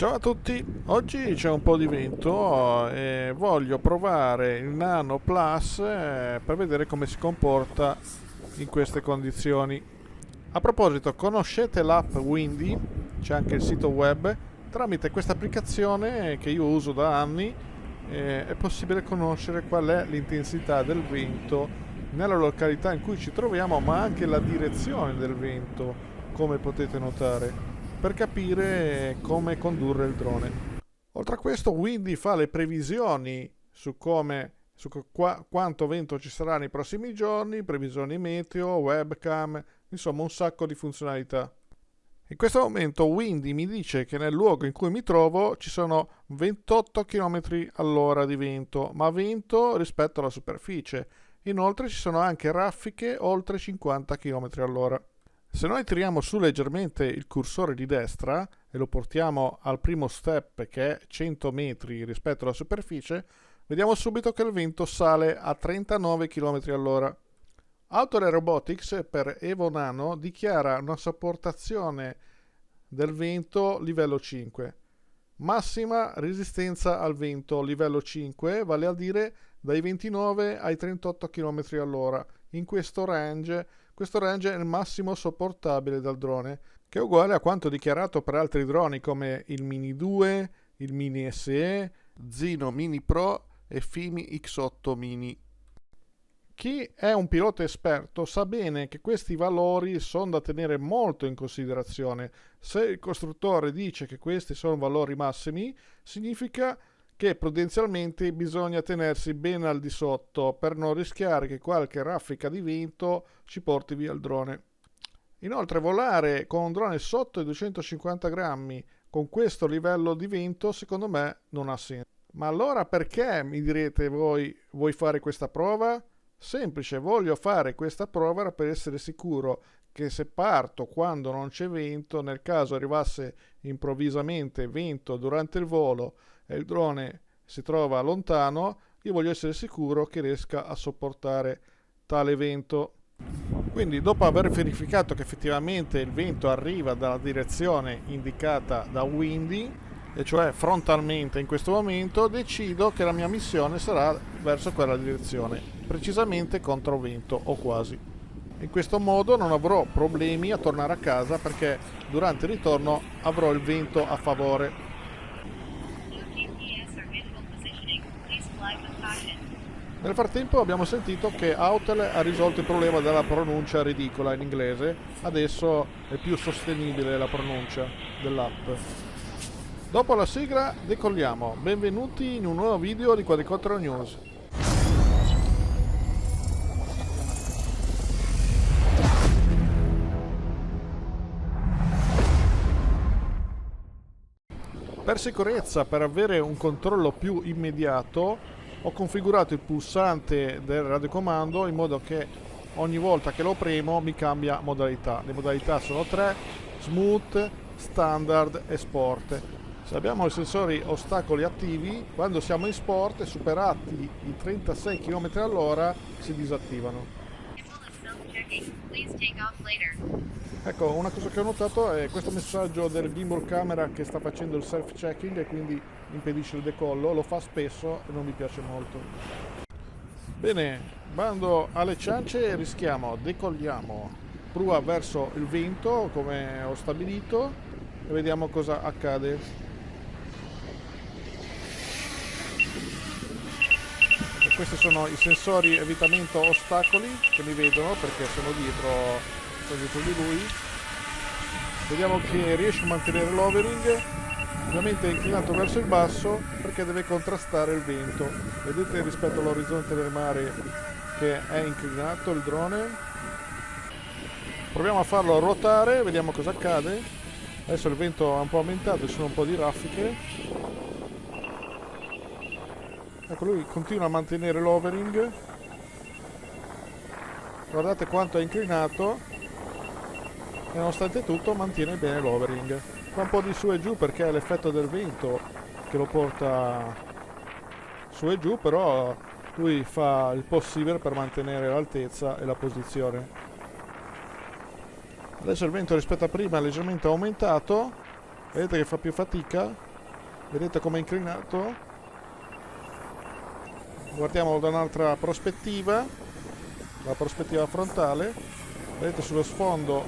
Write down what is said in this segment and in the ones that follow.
Ciao a tutti, oggi c'è un po' di vento e voglio provare il Nano Plus per vedere come si comporta in queste condizioni. A proposito, conoscete l'app Windy? C'è anche il sito web. Tramite questa applicazione che io uso da anni è possibile conoscere qual è l'intensità del vento nella località in cui ci troviamo, ma anche la direzione del vento, come potete notare, per capire come condurre il drone. Oltre a questo, Windy fa le previsioni su quanto vento ci sarà nei prossimi giorni, previsioni meteo, webcam, insomma un sacco di funzionalità. In questo momento Windy mi dice che nel luogo in cui mi trovo ci sono 28 km all'ora di vento, ma vento rispetto alla superficie. Inoltre ci sono anche raffiche oltre 50 km all'ora. Se noi tiriamo su leggermente il cursore di destra e lo portiamo al primo step, che è 100 metri rispetto alla superficie, vediamo subito che il vento sale a 39 km all'ora. Outdoor Robotics per Evo Nano dichiara una sopportazione del vento livello 5. Massima resistenza al vento livello 5, vale a dire dai 29 ai 38 km all'ora. In questo range è il massimo sopportabile dal drone, che è uguale a quanto dichiarato per altri droni come il Mini 2, il Mini SE, Zino Mini Pro e Fimi X8 Mini. Chi è un pilota esperto sa bene che questi valori sono da tenere molto in considerazione. Se il costruttore dice che questi sono valori massimi, significa che prudenzialmente bisogna tenersi ben al di sotto per non rischiare che qualche raffica di vento ci porti via il drone. Inoltre volare con un drone sotto i 250 grammi con questo livello di vento secondo me non ha senso. Ma allora perché, mi direte voi, vuoi fare questa prova? Semplice, voglio fare questa prova per essere sicuro che se parto quando non c'è vento, nel caso arrivasse improvvisamente vento durante il volo e il drone si trova lontano, io voglio essere sicuro che riesca a sopportare tale vento. Quindi dopo aver verificato che effettivamente il vento arriva dalla direzione indicata da Windy, e cioè frontalmente in questo momento, decido che la mia missione sarà verso quella direzione, precisamente controvento o quasi. In questo modo non avrò problemi a tornare a casa perché durante il ritorno avrò il vento a favore. Nel frattempo abbiamo sentito che Autel ha risolto il problema della pronuncia ridicola in inglese, adesso è più sostenibile la pronuncia dell'app. Dopo la sigla decolliamo, benvenuti in un nuovo video di Quadricottero News. Per sicurezza, per avere un controllo più immediato, ho configurato il pulsante del radiocomando in modo che ogni volta che lo premo mi cambia modalità. Le modalità sono tre: smooth, standard e sport. Se abbiamo i sensori ostacoli attivi, quando siamo in sport, superati i 36 km all'ora, si disattivano. Ecco, una cosa che ho notato è questo messaggio del gimbal camera che sta facendo il self-checking e quindi impedisce il decollo. Lo fa spesso e non mi piace molto. Bene, bando alle ciance e rischiamo, decolliamo. Prua verso il vento come ho stabilito e vediamo cosa accade. Questi sono i sensori evitamento ostacoli che mi vedono perché sono dietro di lui. Vediamo che riesce a mantenere l'overing, ovviamente è inclinato verso il basso perché deve contrastare il vento. Vedete rispetto all'orizzonte del mare che è inclinato il drone. Proviamo a farlo ruotare, vediamo cosa accade. Adesso il vento è un po' aumentato, ci sono un po' di raffiche. Ecco, lui continua a mantenere l'overing. Guardate quanto è inclinato e nonostante tutto mantiene bene l'overing. Fa un po' di su e giù perché è l'effetto del vento che lo porta su e giù, però lui fa il possibile per mantenere l'altezza e la posizione. Adesso il vento rispetto a prima è leggermente aumentato, vedete che fa più fatica. Vedete com'è inclinato? Guardiamolo da un'altra prospettiva, la prospettiva frontale. Vedete sullo sfondo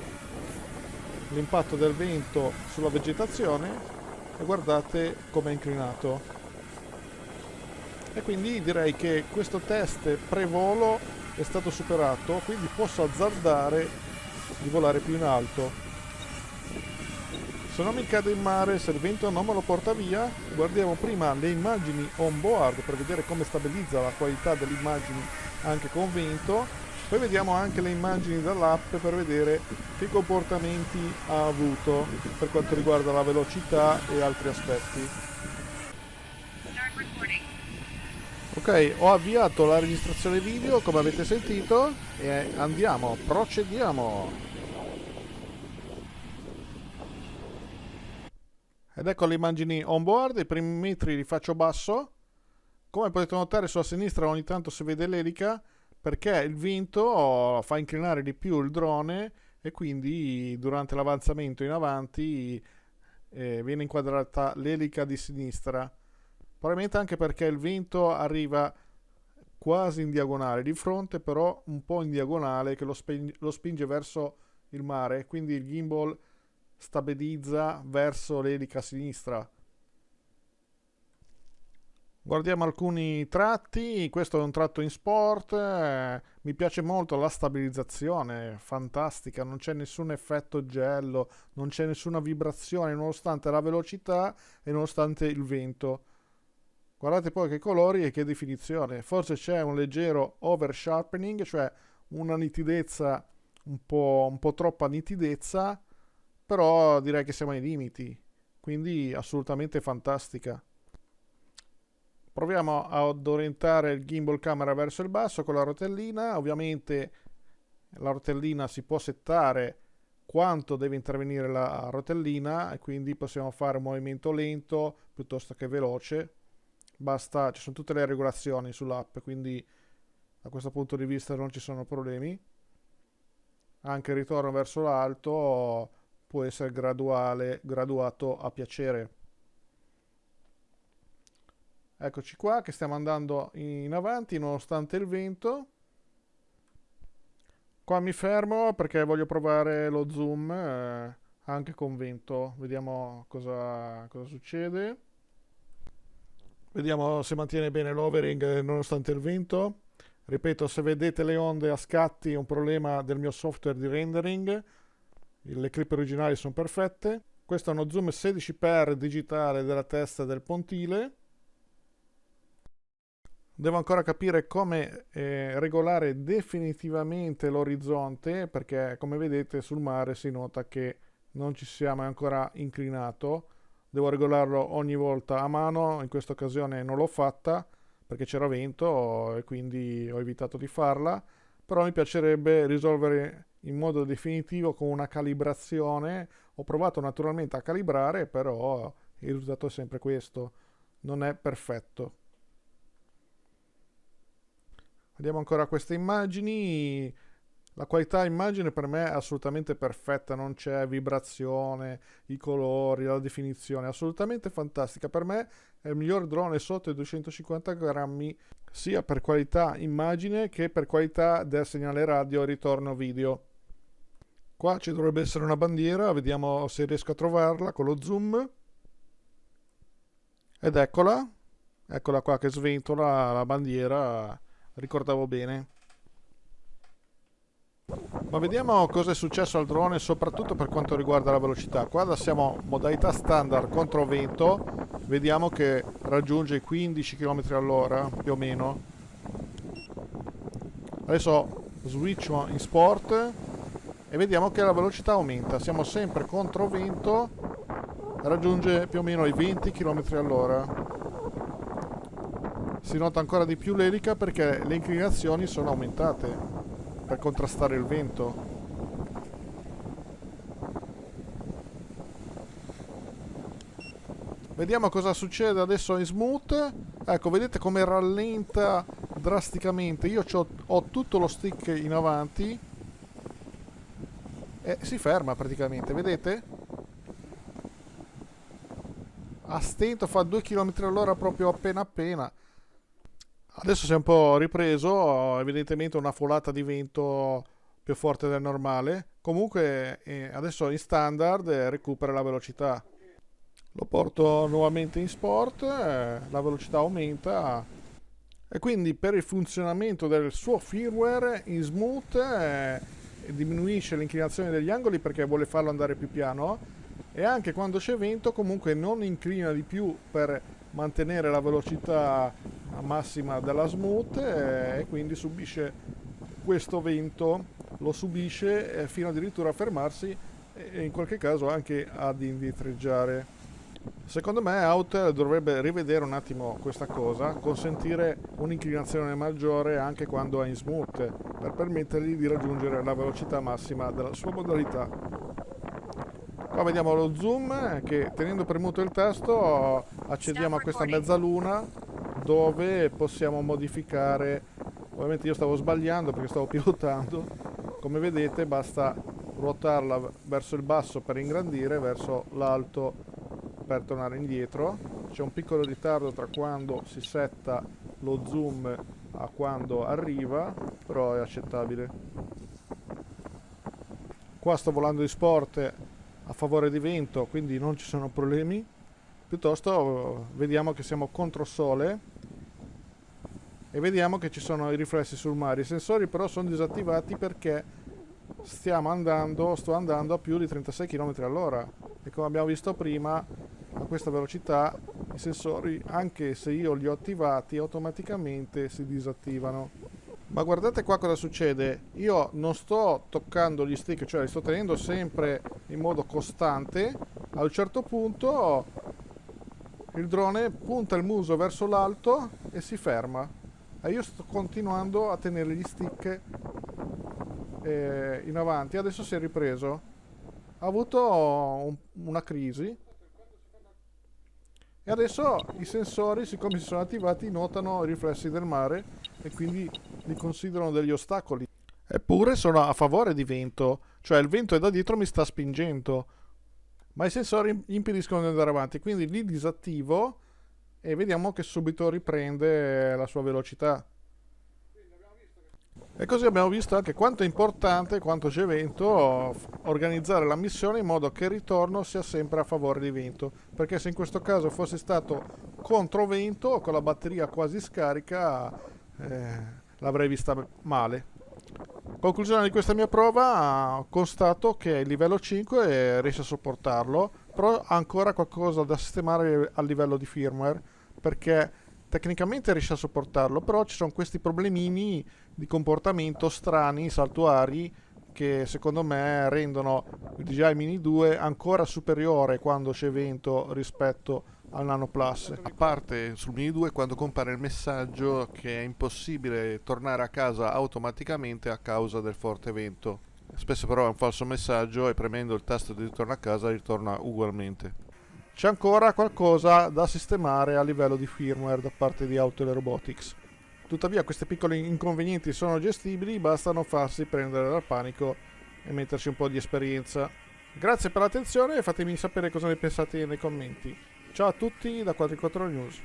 l'impatto del vento sulla vegetazione e guardate com'è inclinato. E quindi direi che questo test pre-volo è stato superato, quindi posso azzardare di volare più in alto. Se non mi cade in mare, se il vento non me lo porta via, guardiamo prima le immagini on board per vedere come stabilizza la qualità delle immagini anche con vento. Poi vediamo anche le immagini dall'app per vedere che comportamenti ha avuto per quanto riguarda la velocità e altri aspetti. Ok, ho avviato la registrazione video come avete sentito e andiamo, procediamo. Ed ecco le immagini on board, i primi metri li faccio basso. Come potete notare sulla sinistra ogni tanto si vede l'elica perché il vento fa inclinare di più il drone e quindi durante l'avanzamento in avanti viene inquadrata l'elica di sinistra. Probabilmente anche perché il vento arriva quasi in diagonale di fronte, però un po' in diagonale che lo spinge verso il mare, quindi il gimbal stabilizza verso l'elica sinistra. Guardiamo alcuni tratti, questo è un tratto in sport, mi piace molto la stabilizzazione, fantastica, non c'è nessun effetto gello, non c'è nessuna vibrazione nonostante la velocità e nonostante il vento. Guardate poi che colori e che definizione, forse c'è un leggero oversharpening, cioè una nitidezza, un po' troppa nitidezza, però direi che siamo ai limiti, quindi assolutamente fantastica. Proviamo ad orientare il gimbal camera verso il basso con la rotellina. Ovviamente la rotellina si può settare quanto deve intervenire la rotellina e quindi possiamo fare un movimento lento piuttosto che veloce. Basta, ci sono tutte le regolazioni sull'app, quindi da questo punto di vista non ci sono problemi. Anche il ritorno verso l'alto può essere graduato a piacere. Eccoci qua che stiamo andando in avanti nonostante il vento. Qua mi fermo perché voglio provare lo zoom anche con vento. Vediamo cosa succede. Vediamo se mantiene bene l'overing nonostante il vento. Ripeto, se vedete le onde a scatti è un problema del mio software di rendering. Le clip originali sono perfette. Questo è uno zoom 16x digitale della testa del pontile. Devo ancora capire come regolare definitivamente l'orizzonte perché come vedete sul mare si nota che non ci siamo ancora inclinato. Devo regolarlo ogni volta a mano, in questa occasione non l'ho fatta perché c'era vento e quindi ho evitato di farla, però mi piacerebbe risolvere in modo definitivo con una calibrazione. Ho provato naturalmente a calibrare, però il risultato è sempre questo, non è perfetto. Vediamo ancora queste immagini. La qualità immagine per me è assolutamente perfetta, non c'è vibrazione, i colori, la definizione, assolutamente fantastica. Per me è il miglior drone sotto i 250 grammi, sia per qualità immagine che per qualità del segnale radio e ritorno video. Qua ci dovrebbe essere una bandiera, vediamo se riesco a trovarla con lo zoom. Ed eccola qua che sventola la bandiera, ricordavo bene. Ma vediamo cosa è successo al drone, soprattutto per quanto riguarda la velocità. Qua siamo modalità standard contro vento, vediamo che raggiunge i 15 km all'ora più o meno. Adesso switch in sport e vediamo che la velocità aumenta, siamo sempre contro vento, raggiunge più o meno i 20 km all'ora. Si nota ancora di più l'elica perché le inclinazioni sono aumentate per contrastare il vento. Vediamo cosa succede adesso in smooth. Ecco, vedete come rallenta drasticamente. Io ho tutto lo stick in avanti e si ferma praticamente, vedete? a stento, fa 2 km all'ora proprio appena appena. Adesso si è un po' ripreso, evidentemente una folata di vento più forte del normale. Comunque adesso in standard recupera la velocità. Lo porto nuovamente in sport, la velocità aumenta e quindi per il funzionamento del suo firmware in smooth diminuisce l'inclinazione degli angoli perché vuole farlo andare più piano e anche quando c'è vento comunque non inclina di più per mantenere la velocità massima della smooth e quindi subisce questo vento, lo subisce fino addirittura a fermarsi e in qualche caso anche ad indietreggiare. Secondo me Outer dovrebbe rivedere un attimo questa cosa, consentire un'inclinazione maggiore anche quando è in smooth, per permettergli di raggiungere la velocità massima della sua modalità. Qua vediamo lo zoom che tenendo premuto il tasto accediamo a questa mezzaluna dove possiamo modificare. Ovviamente io stavo sbagliando perché stavo pilotando. Come vedete basta ruotarla verso il basso per ingrandire, verso l'alto per tornare indietro. C'è un piccolo ritardo tra quando si setta lo zoom a quando arriva, però è accettabile. Qua sto volando di sport a favore di vento, quindi non ci sono problemi. Piuttosto vediamo che siamo contro sole e vediamo che ci sono i riflessi sul mare. I sensori però sono disattivati perché sto andando a più di 36 km all'ora e come abbiamo visto prima a questa velocità i sensori, anche se io li ho attivati, automaticamente si disattivano. Ma guardate qua cosa succede, io non sto toccando gli stick, cioè li sto tenendo sempre in modo costante. A un certo punto il drone punta il muso verso l'alto e si ferma e io sto continuando a tenere gli stick in avanti. Adesso si è ripreso, ha avuto una crisi e adesso i sensori, siccome si sono attivati, notano i riflessi del mare e quindi li considerano degli ostacoli. Eppure sono a favore di vento, cioè il vento è da dietro, mi sta spingendo, ma i sensori impediscono di andare avanti, quindi li disattivo e vediamo che subito riprende la sua velocità. E così abbiamo visto anche quanto è importante, quanto c'è vento, organizzare la missione in modo che il ritorno sia sempre a favore di vento, perché se in questo caso fosse stato contro vento, con la batteria quasi scarica, l'avrei vista male. Conclusione di questa mia prova, constato che il livello 5 riesce a sopportarlo, però ha ancora qualcosa da sistemare a livello di firmware, perché tecnicamente riesce a sopportarlo, però ci sono questi problemini di comportamento strani, saltuari, che secondo me rendono il DJI Mini 2 ancora superiore quando c'è vento rispetto al Nano Plus. A parte sul Mini 2 quando compare il messaggio che è impossibile tornare a casa automaticamente a causa del forte vento. Spesso però è un falso messaggio e premendo il tasto di ritorno a casa ritorna ugualmente. C'è ancora qualcosa da sistemare a livello di firmware da parte di Autel Robotics. Tuttavia questi piccoli inconvenienti sono gestibili, basta non farsi prendere dal panico e metterci un po' di esperienza. Grazie per l'attenzione e fatemi sapere cosa ne pensate nei commenti. Ciao a tutti da 44 News.